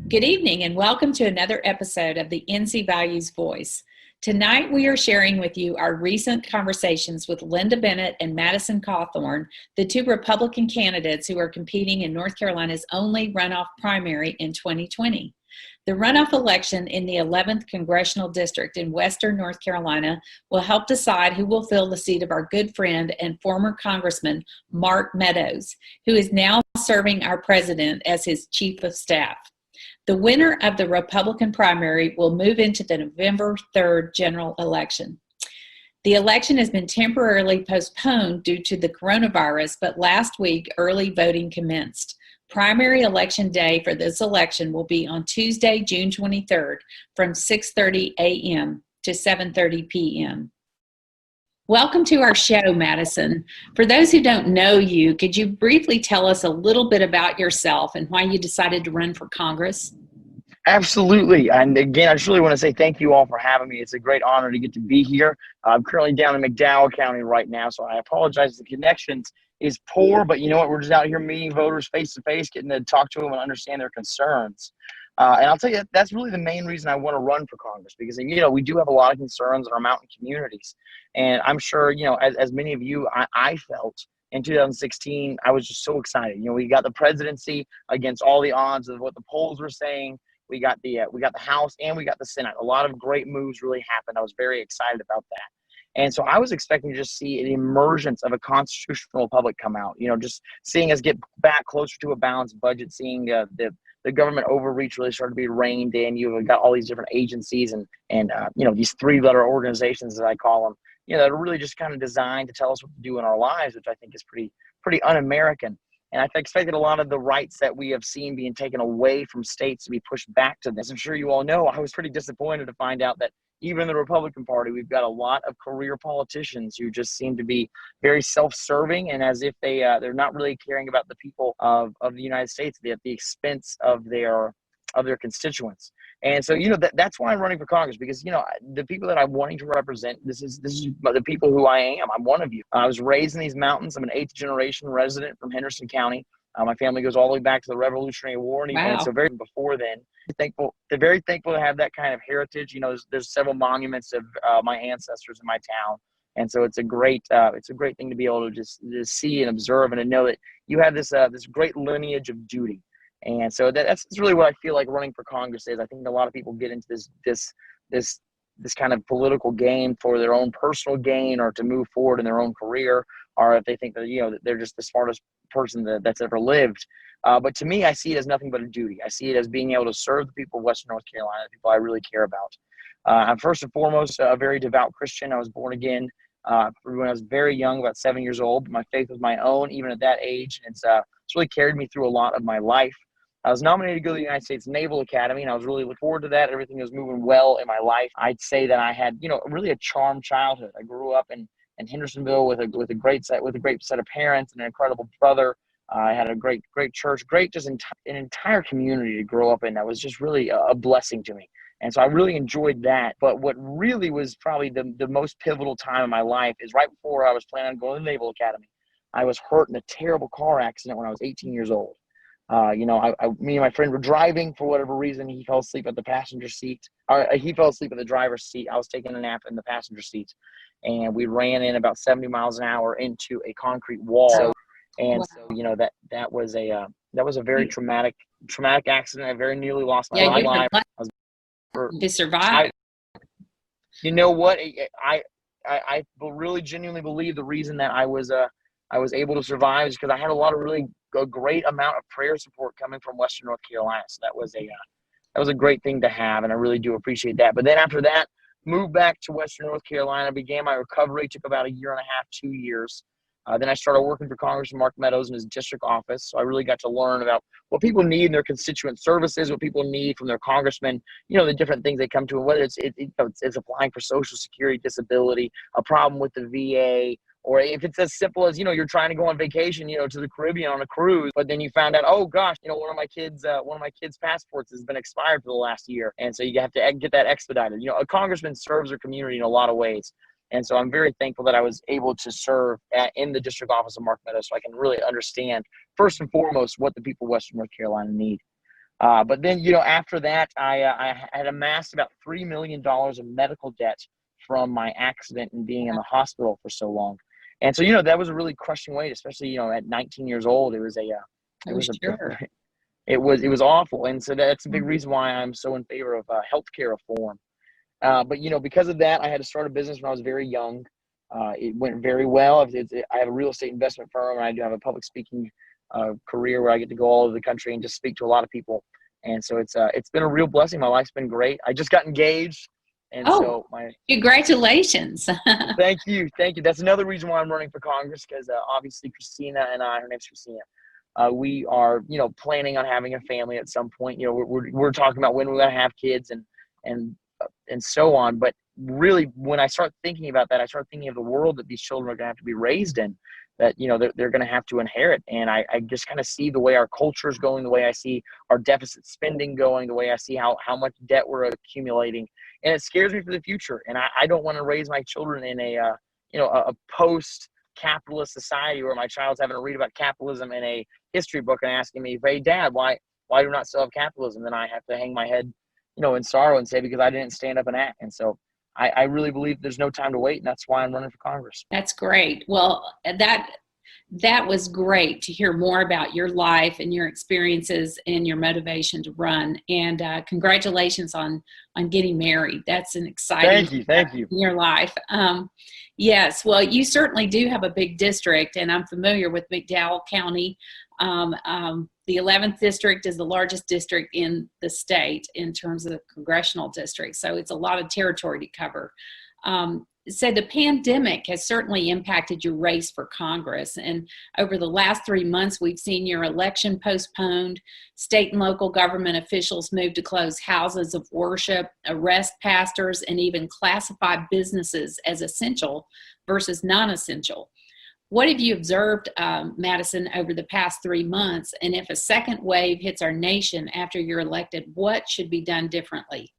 Good evening and welcome to another episode of the NC Values Voice. Tonight we are sharing with you our recent conversations with Lynda Bennett and Madison Cawthorn, the two Republican candidates who are competing in North Carolina's only runoff primary in 2020. The runoff election in the 11th Congressional District in Western North Carolina will help decide who will fill the seat of our good friend and former Congressman Mark Meadows, who is now serving our president as his chief of staff. The winner of the Republican primary will move into the November 3rd general election. The election has been temporarily postponed due to the coronavirus, but last week early voting commenced. Primary election day for this election will be on Tuesday, June 23rd from 6:30 a.m. to 7:30 p.m. Welcome to our show, Madison. For those who don't know you, could you briefly tell us a little bit about yourself and why you decided to run for Congress? Absolutely. And again, I just really want to say thank you all for having me. It's a great honor to get to be here. I'm currently down in McDowell County right now, so I apologize. The connections is poor, but you know what? We're just out here meeting voters face to face, getting to talk to them and understand their concerns. And I'll tell you, that's really the main reason I want to run for Congress, because, you know, we do have a lot of concerns in our mountain communities. And I'm sure, you know, as many of you, I felt in 2016, I was just so excited. You know, we got the presidency against all the odds of what the polls were saying. We got the House and we got the Senate. A lot of great moves really happened. I was very excited about that. And so I was expecting to just see an emergence of a constitutional republic come out, you know, just seeing us get back closer to a balanced budget, seeing the government overreach really started to be reined in. You've got all these different agencies and you know, these three-letter organizations, as I call them, you know, that are really just kind of designed to tell us what to do in our lives, which I think is pretty un-American. And I expected a lot of the rights that we have seen being taken away from states to be pushed back to this. I'm sure you all know, I was pretty disappointed to find out that even in the Republican Party, we've got a lot of career politicians who just seem to be very self-serving and as if they're not really caring about the people of the United States at the expense of their constituents. And so, you know, that's why I'm running for Congress, because, you know, the people that I'm wanting to represent, this is the people who I am. I'm one of you. I was raised in these mountains. I'm an 8th generation resident from Henderson County. My family goes all the way back to the Revolutionary War, and even so very before then. They're very thankful to have that kind of heritage. You know, there's several monuments of my ancestors in my town, and so it's a great thing to be able to just see and observe and to know that you have this great lineage of duty. And so that's really what I feel like running for Congress is. I think a lot of people get into this kind of political game for their own personal gain or to move forward in their own career, or if they think that, you know, that they're just the smartest person that's ever lived. But to me, I see it as nothing but a duty. I see it as being able to serve the people of Western North Carolina, the people I really care about. I'm first and foremost a very devout Christian. I was born again when I was very young, about 7 years old. My faith was my own, even at that age. And it's really carried me through a lot of my life. I was nominated to go to the United States Naval Academy, and I was really looking forward to that. Everything was moving well in my life. I'd say that I had, you know, really a charmed childhood. I grew up in Hendersonville with a great set of parents and an incredible brother. I had a great church, just an entire community to grow up in. That was just really a blessing to me. And so I really enjoyed that. But what really was probably the most pivotal time in my life is right before I was planning on going to the Naval Academy. I was hurt in a terrible car accident when I was 18 years old. You know, me and my friend were driving for whatever reason. He fell asleep at the passenger seat. He fell asleep at the driver's seat. I was taking a nap in the passenger seat, and we ran in about 70 miles an hour into a concrete wall. And so, you know, that was a very traumatic accident. I very nearly lost my life. To survive. You know what? I really genuinely believe the reason that I was able to survive is because I had a great amount of prayer support coming from Western North Carolina. So that was a great thing to have, and I really do appreciate that. But then after that, moved back to Western North Carolina, began my recovery. Took about a year and a half, 2 years. Then I started working for Congressman Mark Meadows in his district office. So I really got to learn about what people need in their constituent services, what people need from their congressmen, you know, the different things they come to, and whether it's applying for Social Security, disability, a problem with the VA, or if it's as simple as, you know, you're trying to go on vacation, you know, to the Caribbean on a cruise, but then you found out, oh gosh, you know, one of my kids' passports has been expired for the last year, and so you have to get that expedited. You know, a congressman serves their community in a lot of ways. And so I'm very thankful that I was able to serve in the district office of Mark Meadows, so I can really understand, first and foremost, what the people of Western North Carolina need. But then, after that, I had amassed about $3 million of medical debt from my accident and being in the hospital for so long. And so, that was a really crushing weight, especially, at 19 years old. It was Sure. it was awful. And so that's a big Mhm. reason why I'm so in favor of healthcare reform. But, because of that, I had to start a business when I was very young. It went very well. I have a real estate investment firm, and I do have a public speaking career where I get to go all over the country and just speak to a lot of people. And so it's been a real blessing. My life's been great. I just got engaged. And Oh, so congratulations. thank you. Thank you. That's another reason why I'm running for Congress, because obviously Christina and her name's Christina. We are, planning on having a family at some point. We're talking about when we're going to have kids and so on. But really, when I start thinking about that, I start thinking of the world that these children are going to have to be raised in, that, they're going to have to inherit. And I just kind of see the way our culture is going, the way I see our deficit spending going, the way I see how much debt we're accumulating. And it scares me for the future. And I don't want to raise my children in a post-capitalist society where my child's having to read about capitalism in a history book and asking me, hey, Dad, why do we not still have capitalism? Then I have to hang my head, in sorrow and say, because I didn't stand up and act. And so I really believe there's no time to wait, and that's why I'm running for Congress. That's great. Well, that was great to hear more about your life and your experiences and your motivation to run. And congratulations on getting married. That's an exciting Thank you. in your life. Yes, well, you certainly do have a big district, and I'm familiar with McDowell County. The 11th district is the largest district in the state in terms of the congressional district, so it's a lot of territory to cover. So the pandemic has certainly impacted your race for Congress, and over the last 3 months, we've seen your election postponed, state and local government officials move to close houses of worship, arrest pastors, and even classify businesses as essential versus non-essential. What have you observed, Madison, over the past 3 months? And if a second wave hits our nation after you're elected, what should be done differently?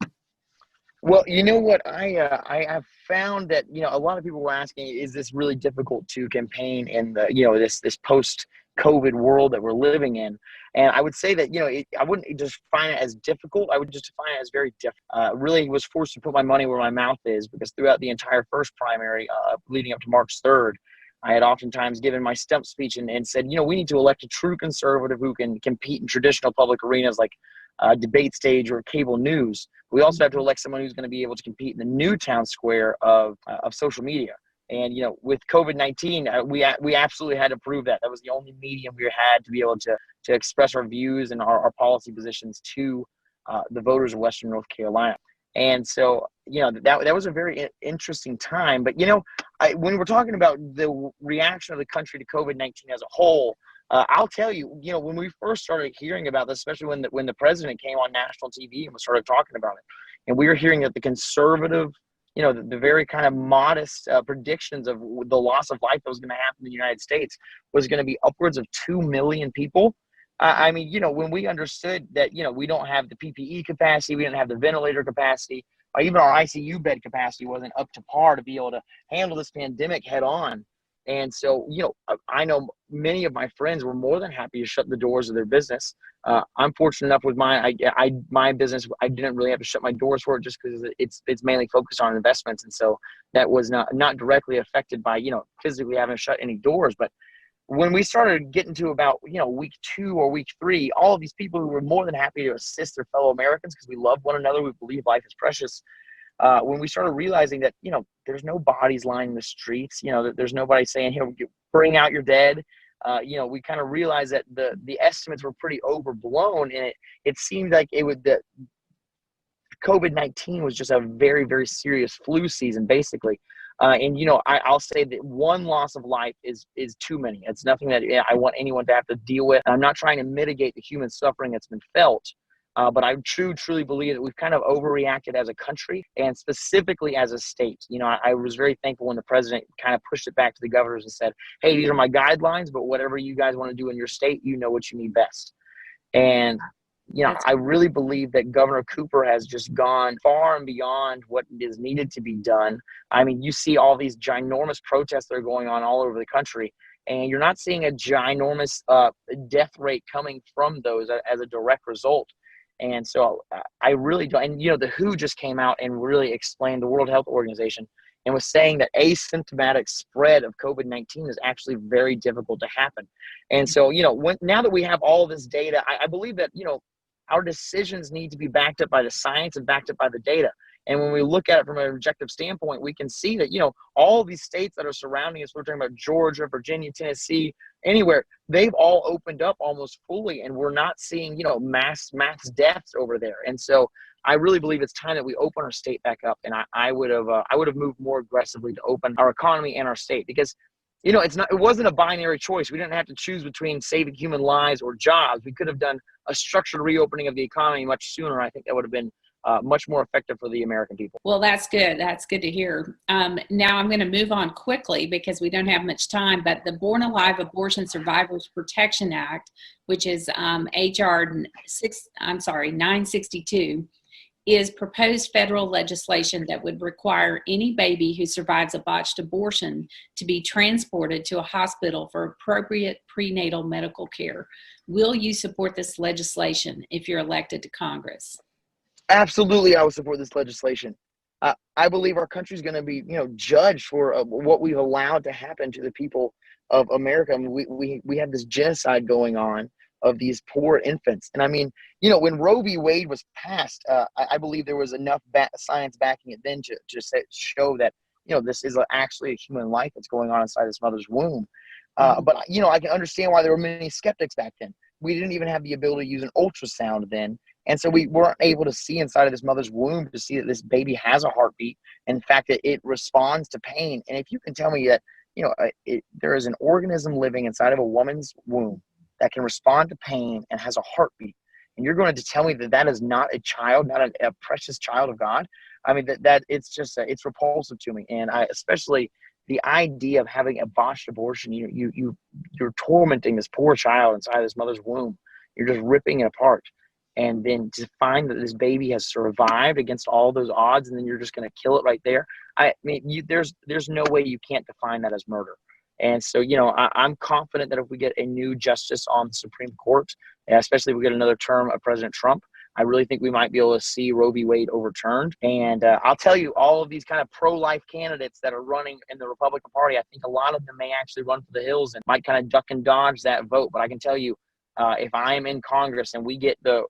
Well, you know what, I have found that, a lot of people were asking, is this really difficult to campaign in the, this post-COVID world that we're living in? And I would say that, I wouldn't just find it as difficult. I would just define it as very difficult. Really was forced to put my money where my mouth is, because throughout the entire first primary, leading up to March 3rd, I had oftentimes given my stump speech and said, we need to elect a true conservative who can compete in traditional public arenas like debate stage or cable news. We also have to elect someone who's going to be able to compete in the new town square of social media. And, with COVID-19, we absolutely had to prove that. That was the only medium we had to be able to express our views and our policy positions to the voters of Western North Carolina. And so, that was a very interesting time. But, when we're talking about the reaction of the country to COVID-19 as a whole, I'll tell you, when we first started hearing about this, especially when the president came on national TV and started talking about it, and we were hearing that the conservative, the very kind of modest predictions of the loss of life that was going to happen in the United States was going to be upwards of 2 million people. I mean, when we understood that, we don't have the PPE capacity, we didn't have the ventilator capacity, even our ICU bed capacity wasn't up to par to be able to handle this pandemic head on. And so, I know many of my friends were more than happy to shut the doors of their business. I'm fortunate enough with my business, I didn't really have to shut my doors for it, just because it's mainly focused on investments. And so that was not directly affected by, physically having to shut any doors. But when we started getting to about, week 2 or week 3, all of these people who were more than happy to assist their fellow Americans because we love one another, we believe life is precious. When we started realizing that, there's no bodies lining the streets, that there's nobody saying, bring out your dead. We kind of realized that the estimates were pretty overblown, and it seemed like that COVID-19 was just a very, very serious flu season, basically. I'll say that one loss of life is too many. It's nothing that I want anyone to have to deal with. I'm not trying to mitigate the human suffering that's been felt. But I truly believe that we've kind of overreacted as a country and specifically as a state. I was very thankful when the president kind of pushed it back to the governors and said, hey, these are my guidelines, but whatever you guys want to do in your state, you know what you need best. And, I really believe that Governor Cooper has just gone far and beyond what is needed to be done. I mean, you see all these ginormous protests that are going on all over the country, and you're not seeing a ginormous death rate coming from those as a direct result. And so I really don't, and the WHO just came out and really explained, the World Health Organization, and was saying that asymptomatic spread of COVID-19 is actually very difficult to happen. And so, now that we have all this data, I believe that, our decisions need to be backed up by the science and backed up by the data. And when we look at it from an objective standpoint, we can see that, all these states that are surrounding us, we're talking about Georgia, Virginia, Tennessee, anywhere, they've all opened up almost fully, and we're not seeing, mass deaths over there. And so I really believe it's time that we open our state back up. And I would have moved more aggressively to open our economy and our state, because it wasn't a binary choice. We didn't have to choose between saving human lives or jobs. We could have done a structured reopening of the economy much sooner. I think that would have been much more effective for the American people. Well, that's good. That's good to hear. Now I'm going to move on quickly because we don't have much time, but the Born Alive Abortion Survivors Protection Act, which is HR 962, is proposed federal legislation that would require any baby who survives a botched abortion to be transported to a hospital for appropriate prenatal medical care. Will you support this legislation if you're elected to Congress? Absolutely, I would support this legislation. I believe our country is going to be, judged for what we've allowed to happen to the people of America. I mean, we have this genocide going on of these poor infants. And I mean, when Roe v. Wade was passed, I believe there was enough science backing it then to show that, this is actually a human life that's going on inside this mother's womb. But, I can understand why there were many skeptics back then. We didn't even have the ability to use an ultrasound then. And so we weren't able to see inside of this mother's womb to see that this baby has a heartbeat. In fact, that it responds to pain. And if you can tell me that, there is an organism living inside of a woman's womb that can respond to pain and has a heartbeat, and you're going to tell me that that is not a child, not a precious child of God. I mean, that it's just, it's repulsive to me. And especially the idea of having a botched abortion, you're tormenting this poor child inside this mother's womb. You're just ripping it apart. And then to find that this baby has survived against all those odds, and then you're just going to kill it right there. I mean, there's no way you can't define that as murder. And so, I'm confident that if we get a new justice on the Supreme Court, especially if we get another term of President Trump, I really think we might be able to see Roe v. Wade overturned. And I'll tell you, all of these kind of pro-life candidates that are running in the Republican Party, I think a lot of them may actually run for the hills and might kind of duck and dodge that vote. But I can tell you, if I am in Congress and we get the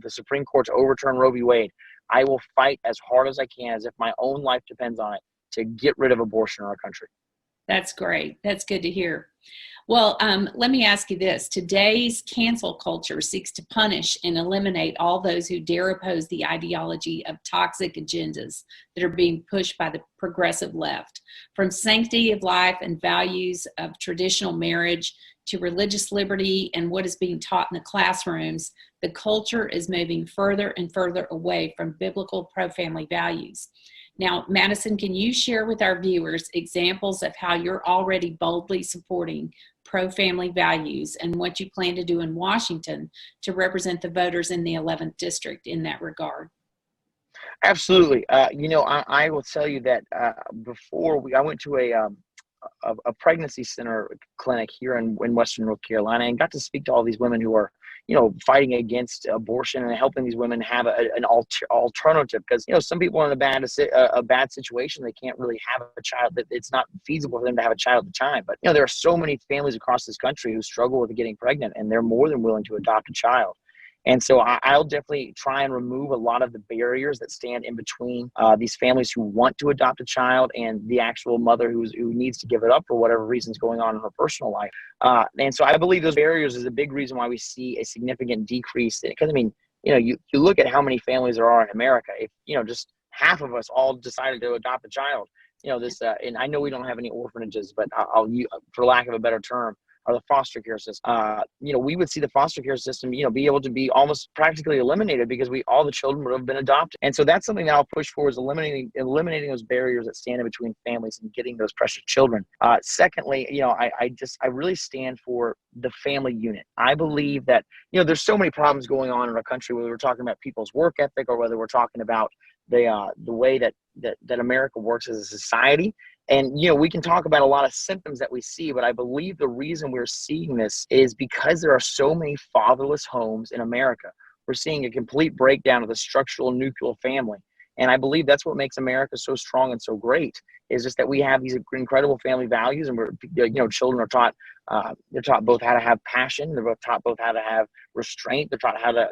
Supreme Court to overturn Roe v. Wade, I will fight as hard as I can, as if my own life depends on it, to get rid of abortion in our country. That's great. That's good to hear. Well, let me ask you this. Today's cancel culture seeks to punish and eliminate all those who dare oppose the ideology of toxic agendas that are being pushed by the progressive left. From sanctity of life and values of traditional marriage to religious liberty and what is being taught in the classrooms, the culture is moving further and further away from biblical pro-family values. Now, Madison, can you share with our viewers examples of how you're already boldly supporting pro-family values and what you plan to do in Washington to represent the voters in the 11th District in that regard? Absolutely. I will tell you that before I went to a pregnancy center clinic here in Western North Carolina, and got to speak to all these women who are fighting against abortion and helping these women have an alternative, because some people are in a bad situation. They can't really have a child, that it's not feasible for them to have a child at the time. But there are so many families across this country who struggle with getting pregnant, and they're more than willing to adopt a child. And so I'll definitely try and remove a lot of the barriers that stand in between these families who want to adopt a child and the actual mother who needs to give it up for whatever reasons going on in her personal life. And so I believe those barriers is a big reason why we see a significant decrease. Because, you look at how many families there are in America. If, just half of us all decided to adopt a child, and I know we don't have any orphanages, but I'll for lack of a better term, or the foster care system, we would see the foster care system, be able to be almost practically eliminated, because all the children would have been adopted. And so that's something that I'll push for, is eliminating those barriers that stand in between families and getting those precious children. Secondly, I really stand for the family unit. I believe that, there's so many problems going on in our country, whether we're talking about people's work ethic or whether we're talking about the way that America works as a society. And, we can talk about a lot of symptoms that we see, but I believe the reason we're seeing this is because there are so many fatherless homes in America. we're seeing a complete breakdown of the structural nuclear family. And I believe that's what makes America so strong and so great, is just that we have these incredible family values, and children are taught, they're taught both how to have passion, they're taught both how to have restraint, they're taught how to,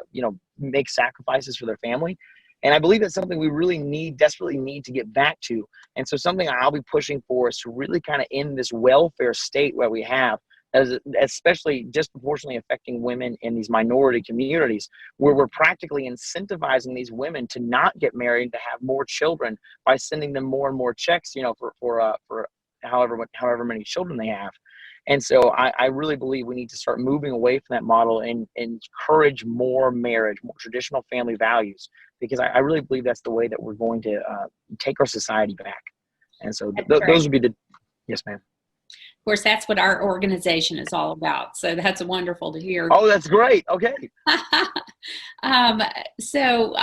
make sacrifices for their family. And I believe that's something we really desperately need to get back to. And so something I'll be pushing for is to really kind of end this welfare state where we have, especially disproportionately affecting women in these minority communities, where we're practically incentivizing these women to not get married, to have more children by sending them more and more checks, for however many children they have. And so I really believe we need to start moving away from that model and encourage more marriage, more traditional family values, because I really believe that's the way that we're going to take our society back. And so those would be yes, ma'am. Of course, that's what our organization is all about. So that's wonderful to hear. Oh, that's great. Okay. So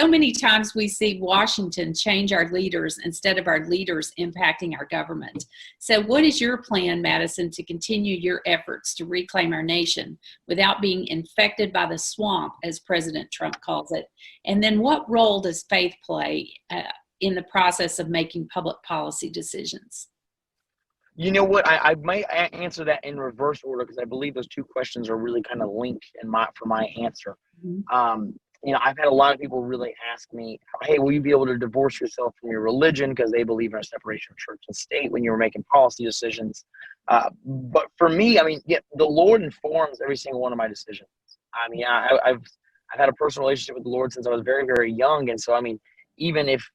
many times we see Washington change our leaders instead of our leaders impacting our government. So what is your plan, Madison, to continue your efforts to reclaim our nation without being infected by the swamp, as President Trump calls it? And then what role does faith play in the process of making public policy decisions? You know what? I might answer that in reverse order, because I believe those two questions are really kind of linked for my answer. Mm-hmm. I've had a lot of people really ask me, hey, will you be able to divorce yourself from your religion, because they believe in a separation of church and state when you were making policy decisions. But for me, the Lord informs every single one of my decisions. I've had a personal relationship with the Lord since I was very, very young. And so, even if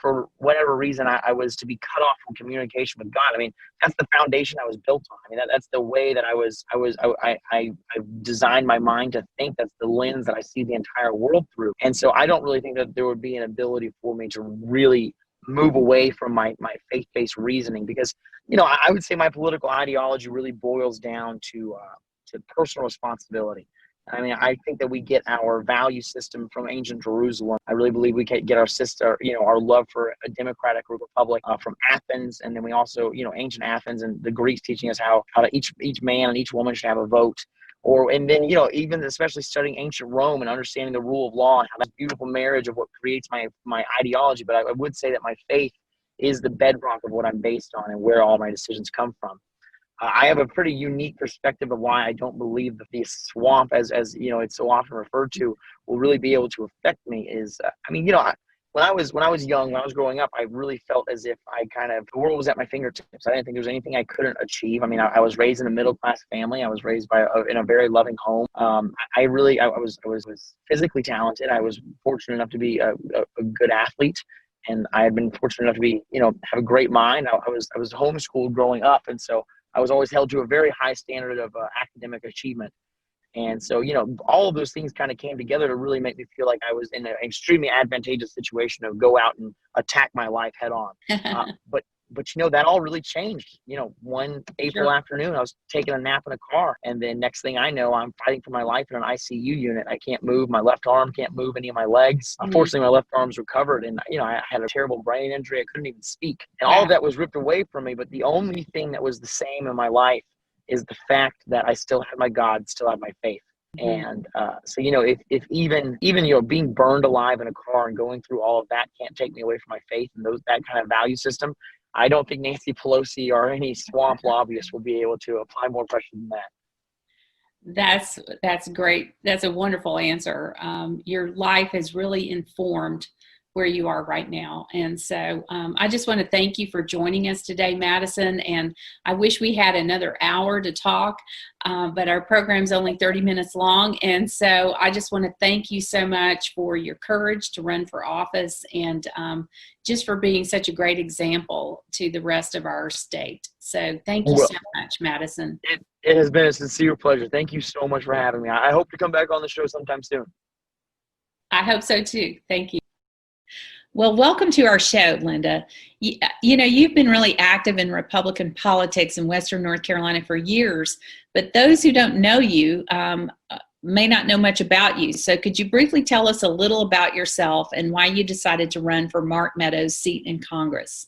for whatever reason I was to be cut off from communication with God, that's the foundation I was built on. That's the way that I designed my mind to think. That's the lens that I see the entire world through. And so I don't really think that there would be an ability for me to really move away from my faith-based reasoning, because, I would say my political ideology really boils down to personal responsibility. I think that we get our value system from ancient Jerusalem. I really believe we can get our love for a democratic republic from Athens. And then we also, ancient Athens and the Greeks teaching us how to each man and each woman should have a vote. And then, even especially studying ancient Rome and understanding the rule of law and how that beautiful marriage of what creates my ideology. But I would say that my faith is the bedrock of what I'm based on and where all my decisions come from. I have a pretty unique perspective of why I don't believe that the swamp, as it's so often referred to, will really be able to affect me. When I was young, when I was growing up, I really felt as if the world was at my fingertips. I didn't think there was anything I couldn't achieve. I was raised in a middle class family. I was raised in a very loving home. I was physically talented. I was fortunate enough to be a good athlete. And I had been fortunate enough to be, have a great mind. I was homeschooled growing up, and so I was always held to a very high standard of academic achievement. And so, all of those things kind of came together to really make me feel like I was in an extremely advantageous situation to go out and attack my life head on. But that all really changed. One April afternoon, I was taking a nap in a car. And then next thing I know, I'm fighting for my life in an ICU unit. I can't move. My left arm can't move any of my legs. Unfortunately, my left arm's recovered. And, I had a terrible brain injury. I couldn't even speak. And all of that was ripped away from me. But the only thing that was the same in my life is the fact that I still had my God, still had my faith. And so, if even being burned alive in a car and going through all of that can't take me away from my faith and that kind of value system, I don't think Nancy Pelosi or any swamp lobbyist will be able to apply more pressure than that. That's great. That's a wonderful answer. Your life has really informed where you are right now. And so I just want to thank you for joining us today, Madison. And I wish we had another hour to talk, but our program's only 30 minutes long. And so I just want to thank you so much for your courage to run for office and just for being such a great example to the rest of our state. So thank you so much, Madison. It has been a sincere pleasure. Thank you so much for having me. I hope to come back on the show sometime soon. I hope so too. Thank you. Well, welcome to our show, Lynda. You've been really active in Republican politics in Western North Carolina for years, but those who don't know you may not know much about you. So could you briefly tell us a little about yourself and why you decided to run for Mark Meadows' seat in Congress?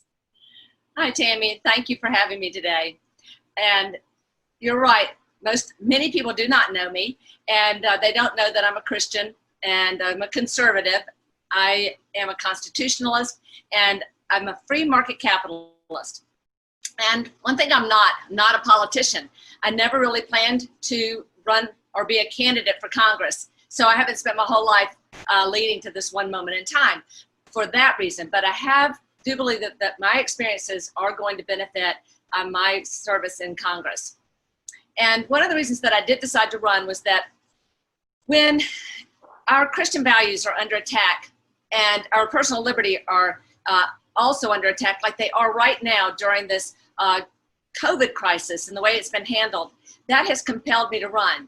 Hi, Tammy. Thank you for having me today. And you're right. Many people do not know me, and they don't know that I'm a Christian. and I'm a conservative. I am a constitutionalist, and I'm a free market capitalist. And one thing I'm not a politician. I never really planned to run or be a candidate for Congress. So I haven't spent my whole life leading to this one moment in time for that reason. But I do believe that my experiences are going to benefit my service in Congress. And one of the reasons that I did decide to run was that when our Christian values are under attack and our personal liberty are also under attack, like they are right now during this COVID crisis and the way it's been handled, that has compelled me to run.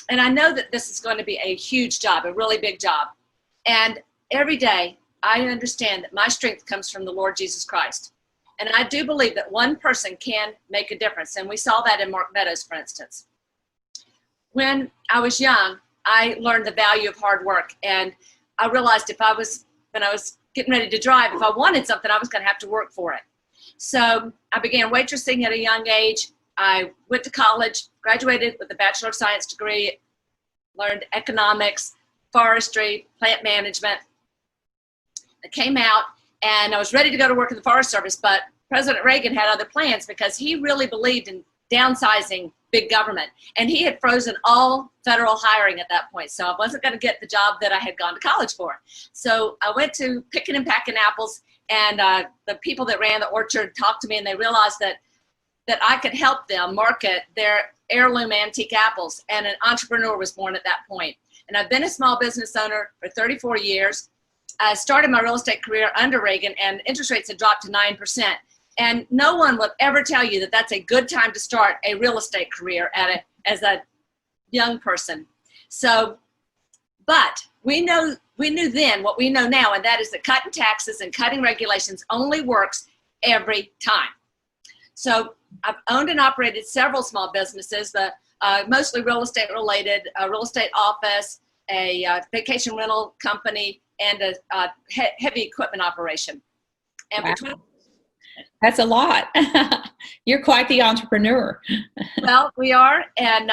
And I know that this is going to be a huge job, a really big job. And every day I understand that my strength comes from the Lord Jesus Christ. And I do believe that one person can make a difference. And we saw that in Mark Meadows, for instance. When I was young, I learned the value of hard work. And I realized when I was getting ready to drive, if I wanted something, I was going to have to work for it. So I began waitressing at a young age. I went to college, graduated with a Bachelor of Science degree, learned economics, forestry, plant management. I came out and I was ready to go to work in the Forest Service, but President Reagan had other plans because he really believed in downsizing big government. And he had frozen all federal hiring at that point. So I wasn't going to get the job that I had gone to college for. So I went to picking and packing apples, and the people that ran the orchard talked to me, and they realized that I could help them market their heirloom antique apples. And an entrepreneur was born at that point. And I've been a small business owner for 34 years. I started my real estate career under Reagan, and interest rates had dropped to 9%. And no one will ever tell you that that's a good time to start a real estate career as a young person. So, but we knew then what we know now, and that is that cutting taxes and cutting regulations only works every time. So I've owned and operated several small businesses, mostly real estate related, a real estate office, a vacation rental company, and a heavy equipment operation. And wow. between That's a lot. You're quite the entrepreneur. Well, we are, and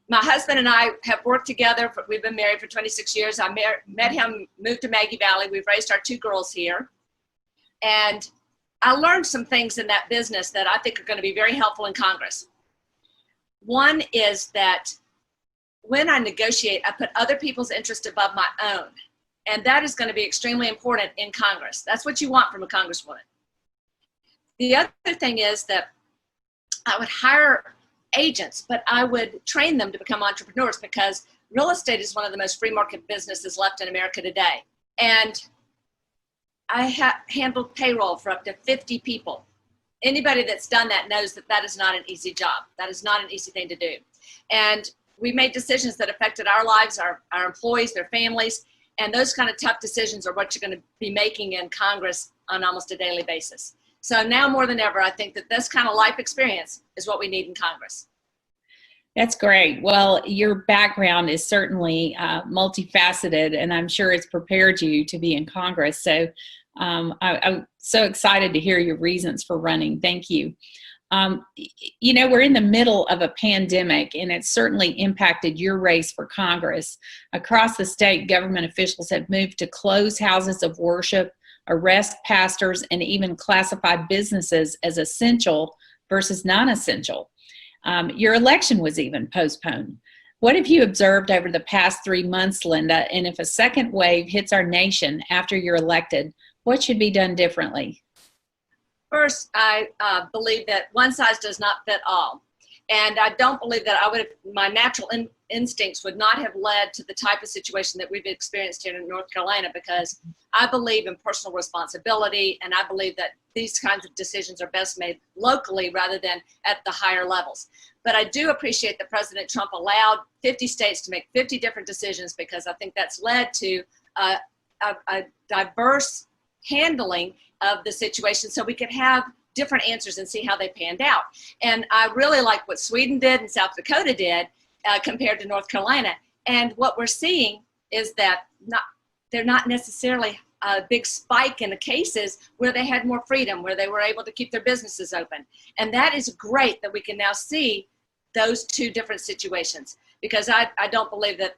my husband and I have worked together. We've been married for 26 years. I met him, moved to Maggie Valley. We've raised our 2 girls here. And I learned some things in that business that I think are going to be very helpful in Congress. One is that when I negotiate, I put other people's interest above my own. And that is going to be extremely important in Congress. That's what you want from a congresswoman. The other thing is that I would hire agents, but I would train them to become entrepreneurs, because real estate is one of the most free market businesses left in America today. And I handled payroll for up to 50 people. Anybody that's done that knows that that is not an easy job. That is not an easy thing to do. And we made decisions that affected our lives, our employees, their families, and those kind of tough decisions are what you're going to be making in Congress on almost a daily basis. So now more than ever, I think that this kind of life experience is what we need in Congress. That's great. Well, your background is certainly multifaceted, and I'm sure it's prepared you to be in Congress. So I'm so excited to hear your reasons for running. Thank you. We're in the middle of a pandemic, and it's certainly impacted your race for Congress. Across the state, government officials have moved to close houses of worship, arrest pastors, and even classify businesses as essential versus non-essential. Your election was even postponed. What have you observed over the past 3 months, Lynda? And if a second wave hits our nation after you're elected, what should be done differently? First, I believe that one size does not fit all. And I don't believe that my natural instincts would not have led to the type of situation that we've experienced here in North Carolina, because I believe in personal responsibility, and I believe that these kinds of decisions are best made locally rather than at the higher levels. But I do appreciate that President Trump allowed 50 states to make 50 different decisions, because I think that's led to a diverse handling of the situation, so we could have different answers and see how they panned out. And I really like what Sweden did and South Dakota did compared to North Carolina. And what we're seeing is that they're not necessarily a big spike in the cases where they had more freedom, where they were able to keep their businesses open. And that is great that we can now see those 2 different situations. because I don't believe that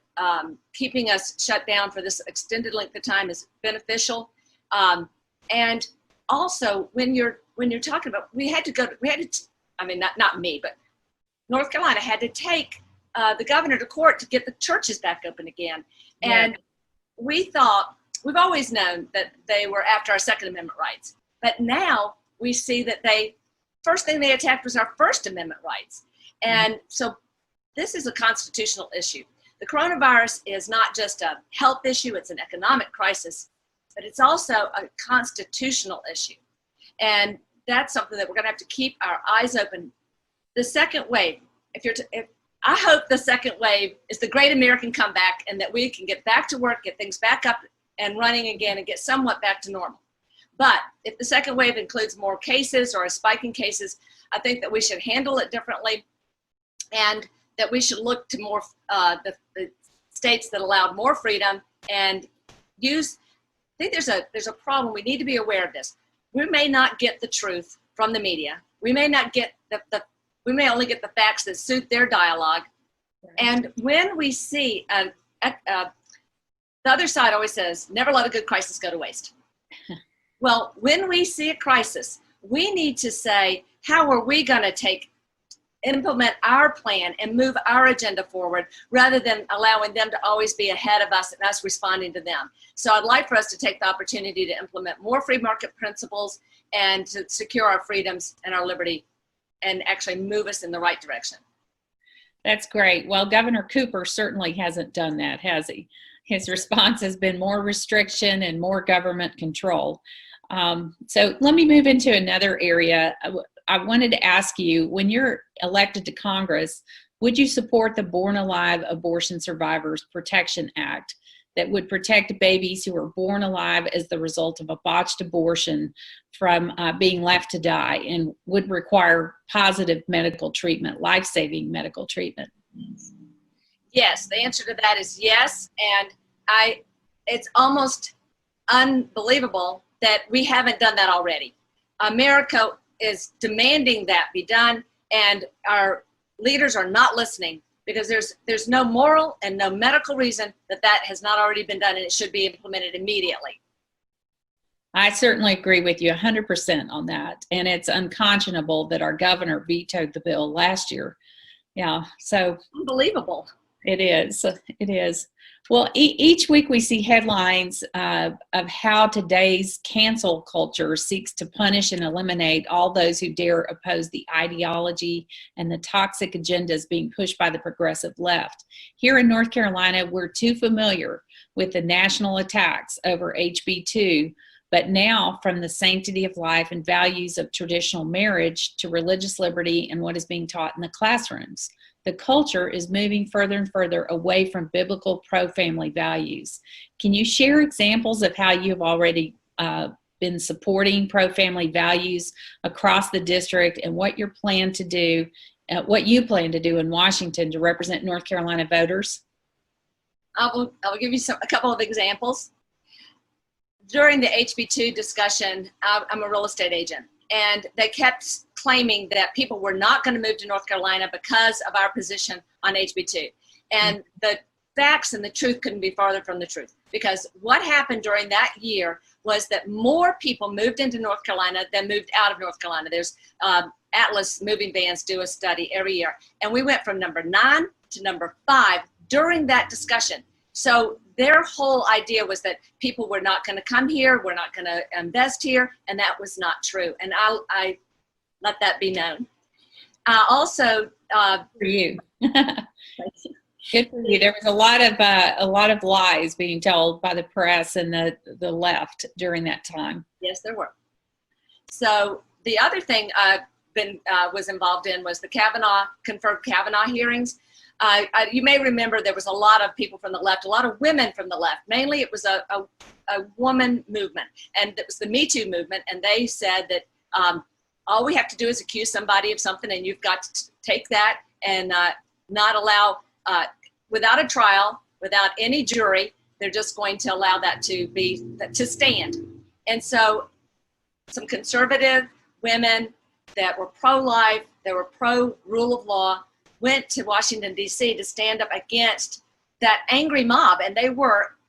keeping us shut down for this extended length of time is beneficial. And also, when you're talking about, not me, but North Carolina had to take the governor to court to get the churches back open again. And Yeah. we've always known that they were after our Second Amendment rights. But now we see that first thing they attacked was our First Amendment rights. And so this is a constitutional issue. The coronavirus is not just a health issue, it's an economic crisis, but it's also a constitutional issue. And that's something that we're gonna have to keep our eyes open. The second wave, I hope the second wave is the great American comeback and that we can get back to work, get things back up and running again and get somewhat back to normal. But if the second wave includes more cases or a spike in cases, I think that we should handle it differently, and that we should look to more the states that allowed more freedom and use. I think there's a problem. We need to be aware of this. We may not get the truth from the media. We may not get we may only get the facts that suit their dialogue. Right. And when we see the other side always says, never let a good crisis go to waste. Well, when we see a crisis, we need to say, how are we going to implement our plan and move our agenda forward, rather than allowing them to always be ahead of us and us responding to them. So I'd like for us to take the opportunity to implement more free market principles and to secure our freedoms and our liberty and actually move us in the right direction. That's great. Well, Governor Cooper certainly hasn't done that, has he? His response has been more restriction and more government control. So let me move into another area. I wanted to ask you, when you're elected to Congress, would you support the Born Alive Abortion Survivors Protection Act that would protect babies who are born alive as the result of a botched abortion from being left to die, and would require positive medical treatment, life-saving medical treatment? Yes, the answer to that is yes. And it's almost unbelievable that we haven't done that already. America is demanding that be done, and our leaders are not listening, because there's no moral and no medical reason that has not already been done, and it should be implemented immediately. I certainly agree with you 100% on that. And it's unconscionable that our governor vetoed the bill last year. Yeah, so. Unbelievable. It is. It is. Well, each week we see headlines of how today's cancel culture seeks to punish and eliminate all those who dare oppose the ideology and the toxic agendas being pushed by the progressive left. Here in North Carolina, we're too familiar with the national attacks over HB2, but now from the sanctity of life and values of traditional marriage to religious liberty and what is being taught in the classrooms. The culture is moving further and further away from biblical pro-family values. Can you share examples of how you have already been supporting pro-family values across the district, and what you plan to do in Washington to represent North Carolina voters? I will give you a couple of examples. During the HB2 discussion, I'm a real estate agent, and they kept claiming that people were not going to move to North Carolina because of our position on HB2. And the facts and the truth couldn't be farther from the truth, because what happened during that year was that more people moved into North Carolina than moved out of North Carolina. There's Atlas Moving Vans do a study every year, and we went from number 9 to number 5 during that discussion. So their whole idea was that people were not going to come here, we're not going to invest here, and that was not true. And I let that be known. Also, for you. Good for you. There was a lot of lies being told by the press and the left during that time. Yes, there were. So the other thing I've was involved in was the confirmed Kavanaugh hearings. You may remember there was a lot of people from the left, a lot of women from the left. Mainly it was a woman movement, and it was the Me Too movement. And they said that all we have to do is accuse somebody of something, and you've got to take that and not allow, without a trial, without any jury, they're just going to allow that to stand. And so some conservative women that were pro-life, that were pro-rule of law, went to Washington, D.C. to stand up against that angry mob. And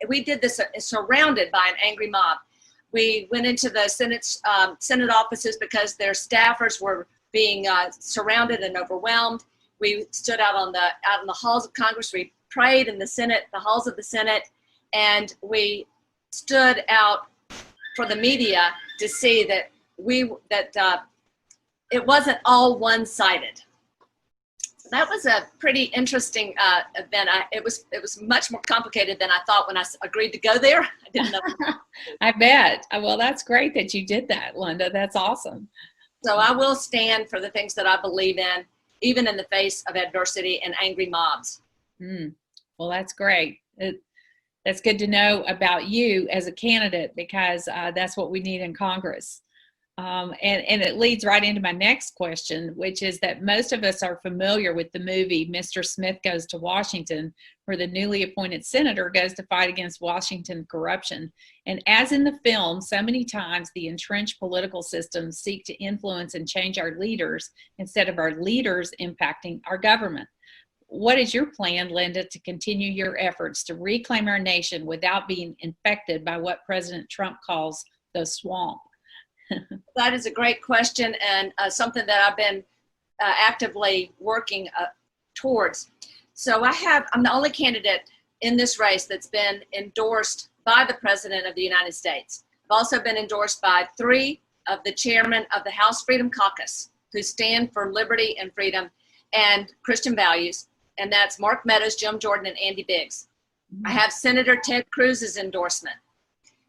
we did this surrounded by an angry mob. We went into the Senate offices because their staffers were being surrounded and overwhelmed. We stood out in the halls of Congress. We prayed in the Senate, the halls of the Senate, and we stood out for the media to see that it wasn't all one-sided. That was a pretty interesting event. It was much more complicated than I thought when I agreed to go there. I didn't know. I bet. Well, that's great that you did that, Lynda. That's awesome. So I will stand for the things that I believe in, even in the face of adversity and angry mobs. Well, that's great. That's good to know about you as a candidate, because that's what we need in Congress. And it leads right into my next question, which is that most of us are familiar with the movie Mr. Smith Goes to Washington, where the newly appointed senator goes to fight against Washington corruption. And as in the film, so many times the entrenched political systems seek to influence and change our leaders instead of our leaders impacting our government. What is your plan, Lynda, to continue your efforts to reclaim our nation without being infected by what President Trump calls the swamp? That is a great question, and something that I've been actively working towards. So I'm the only candidate in this race that's been endorsed by the President of the United States. I've also been endorsed by 3 of the chairmen of the House Freedom Caucus, who stand for liberty and freedom and Christian values, and that's Mark Meadows, Jim Jordan, and Andy Biggs. I have Senator Ted Cruz's endorsement,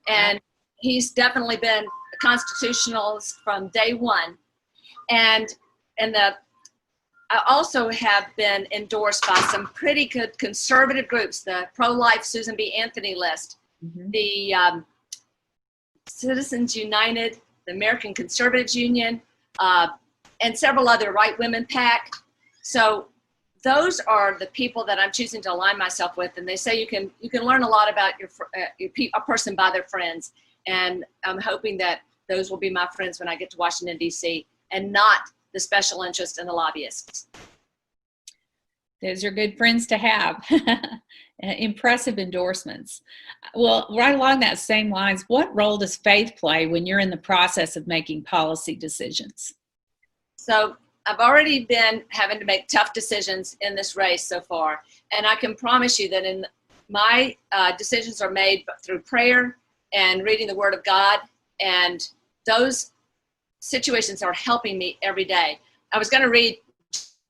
and he's definitely been a constitutionalist from day one. And I also have been endorsed by some pretty good conservative groups, the pro-life Susan B. Anthony list, the Citizens United, the American Conservatives Union, and several other Right Women PAC. So those are the people that I'm choosing to align myself with. And they say you can learn a lot about a person by their friends. And I'm hoping that those will be my friends when I get to Washington, D.C., and not the special interests and the lobbyists. Those are good friends to have. Impressive endorsements. Well, right along that same lines, what role does faith play when you're in the process of making policy decisions? So I've already been having to make tough decisions in this race so far. And I can promise you that my decisions are made through prayer and reading the Word of God, and those situations are helping me every day. I was going to read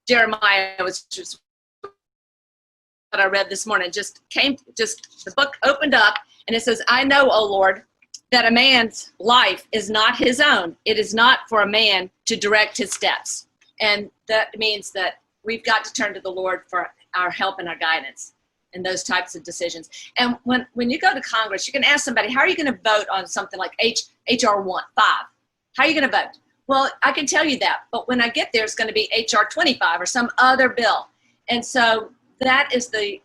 Jeremiah, which is what I read this morning. The book opened up, and it says, "I know, O Lord, that a man's life is not his own. It is not for a man to direct his steps." And that means that we've got to turn to the Lord for our help and our guidance in those types of decisions. And when you go to Congress, you can ask somebody, how are you going to vote on something like HR 5? How are you going to vote? Well, I can tell you that, but when I get there, it's going to be HR 25 or some other bill. And so that is the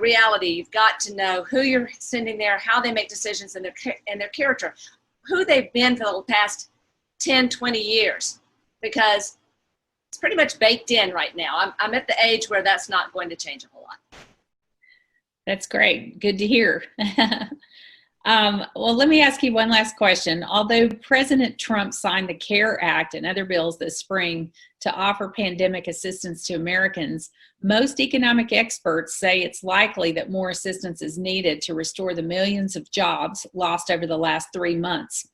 reality. You've got to know who you're sending there, how they make decisions, and their character, who they've been for the past 10, 20 years, because it's pretty much baked in right now. I'm at the age where that's not going to change a whole lot. That's great. Good to hear. Well, let me ask you one last question. Although President Trump signed the CARE Act and other bills this spring to offer pandemic assistance to Americans, most economic experts say it's likely that more assistance is needed to restore the millions of jobs lost over the last 3 months.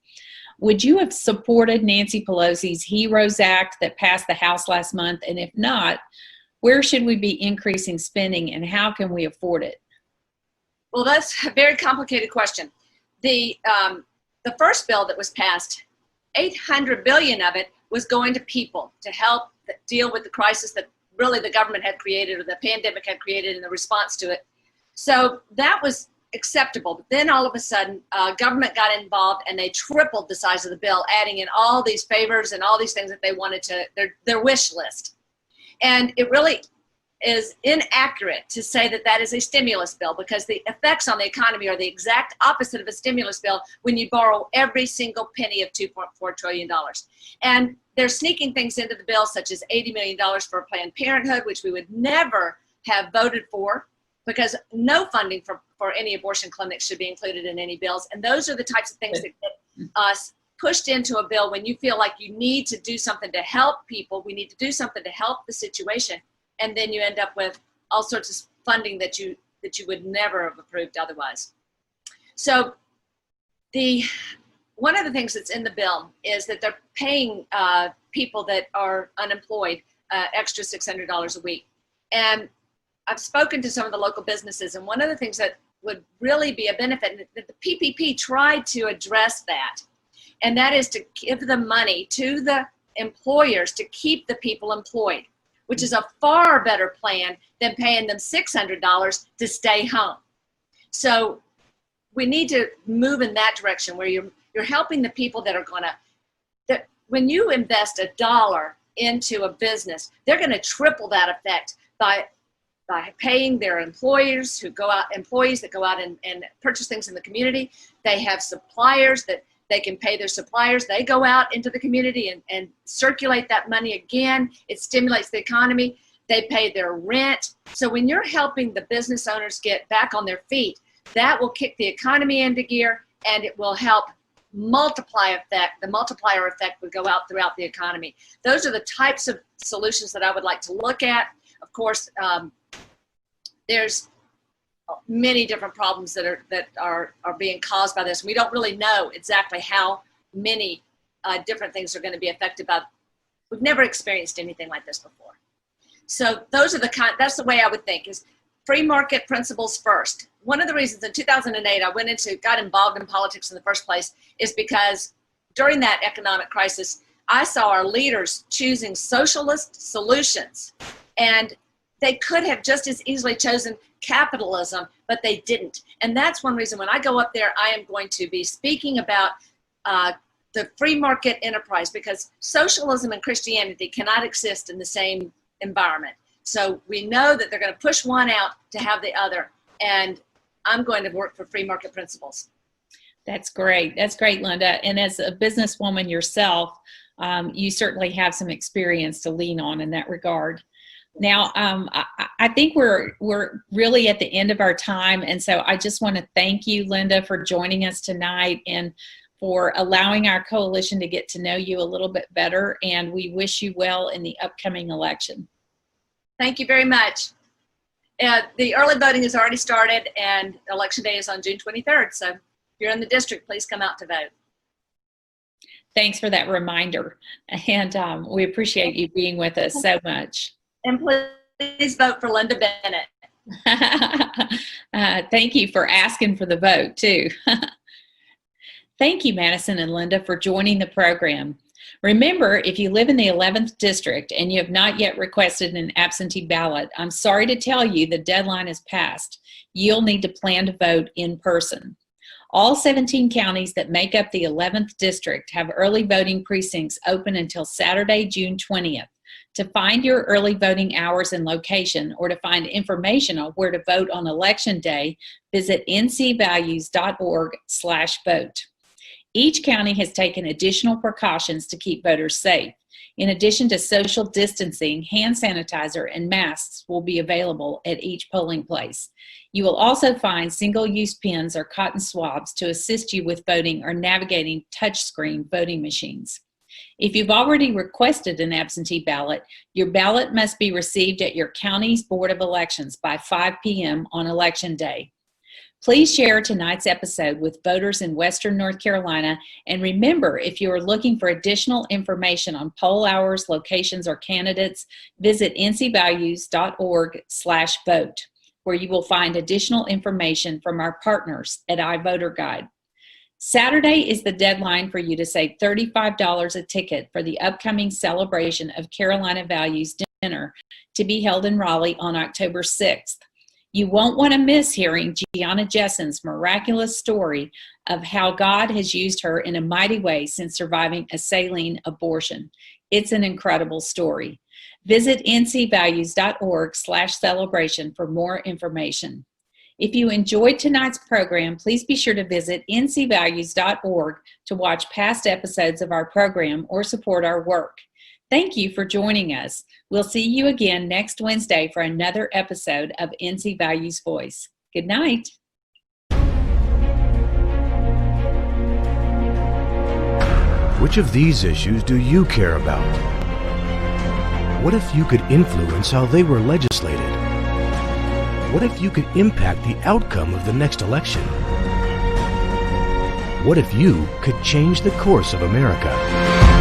Would you have supported Nancy Pelosi's HEROES Act that passed the House last month? And if not, where should we be increasing spending, and how can we afford it? Well, that's a very complicated question. The first bill that was passed, $800 billion of it was going to people to help deal with the crisis that really the government had created, or the pandemic had created, in the response to it. So that was acceptable. But then all of a sudden, government got involved, and they tripled the size of the bill, adding in all these favors and all these things that they wanted to their wish list. And it really is inaccurate to say that that is a stimulus bill, because the effects on the economy are the exact opposite of a stimulus bill when you borrow every single penny of $2.4 trillion. And they're sneaking things into the bill, such as $80 million for Planned Parenthood, which we would never have voted for, because no funding for any abortion clinics should be included in any bills. And those are the types of things that get us pushed into a bill when you feel like you need to do something to help people. We need to do something to help the situation. And then you end up with all sorts of funding that you would never have approved otherwise. So one of the things that's in the bill is that they're paying people that are unemployed extra $600 a week. And I've spoken to some of the local businesses, and one of the things that would really be a benefit, that the PPP tried to address that, and that is to give the money to the employers to keep the people employed, which is a far better plan than paying them $600 to stay home. So we need to move in that direction, where you're helping the people that are that when you invest $1 into a business, they're going to triple that effect by paying their employees that go out and purchase things in the community. They have suppliers that they can pay their suppliers. They go out into the community and circulate that money again. It stimulates the economy. They pay their rent. So when you're helping the business owners get back on their feet, that will kick the economy into gear, and it will help multiply effect. The multiplier effect would go out throughout the economy. Those are the types of solutions that I would like to look at. Of course, there's many different problems that are being caused by this. We don't really know exactly how many different things are going to be affected by. We've never experienced anything like this before. So those are that's the way I would think, is free market principles first. One of the reasons in 2008 I got involved in politics in the first place is because during that economic crisis, I saw our leaders choosing socialist solutions, and they could have just as easily chosen capitalism, but they didn't. And that's one reason when I go up there, I am going to be speaking about the free market enterprise, because socialism and Christianity cannot exist in the same environment. So we know that they're going to push one out to have the other, and I'm going to work for free market principles. That's great. That's great, Lynda. And as a businesswoman yourself, you certainly have some experience to lean on in that regard. Now, I think we're really at the end of our time, and so I just want to thank you, Lynda, for joining us tonight and for allowing our coalition to get to know you a little bit better, and we wish you well in the upcoming election. Thank you very much. The early voting has already started, and Election Day is on June 23rd, so if you're in the district, please come out to vote. Thanks for that reminder, and we appreciate you being with us so much. And please vote for Lynda Bennett. Thank you for asking for the vote, too. Thank you, Madison and Lynda, for joining the program. Remember, if you live in the 11th District and you have not yet requested an absentee ballot, I'm sorry to tell you the deadline is passed. You'll need to plan to vote in person. All 17 counties that make up the 11th District have early voting precincts open until Saturday, June 20th. To find your early voting hours and location, or to find information on where to vote on Election Day, visit ncvalues.org/vote. Each county has taken additional precautions to keep voters safe. In addition to social distancing, hand sanitizer and masks will be available at each polling place. You will also find single-use pens or cotton swabs to assist you with voting or navigating touchscreen voting machines. If you've already requested an absentee ballot, your ballot must be received at your county's Board of Elections by 5 p.m. on Election Day. Please share tonight's episode with voters in Western North Carolina, and remember, if you are looking for additional information on poll hours, locations, or candidates, visit ncvalues.org/vote, where you will find additional information from our partners at iVoter Guide. Saturday is the deadline for you to save $35 a ticket for the upcoming celebration of Carolina Values Dinner to be held in Raleigh on October 6th. You won't want to miss hearing Gianna Jessen's miraculous story of how God has used her in a mighty way since surviving a saline abortion. It's an incredible story. Visit ncvalues.org/celebration for more information. If you enjoyed tonight's program, please be sure to visit ncvalues.org to watch past episodes of our program or support our work. Thank you for joining us. We'll see you again next Wednesday for another episode of NC Values Voice. Good night. Which of these issues do you care about? What if you could influence how they were legislated? What if you could impact the outcome of the next election? What if you could change the course of America?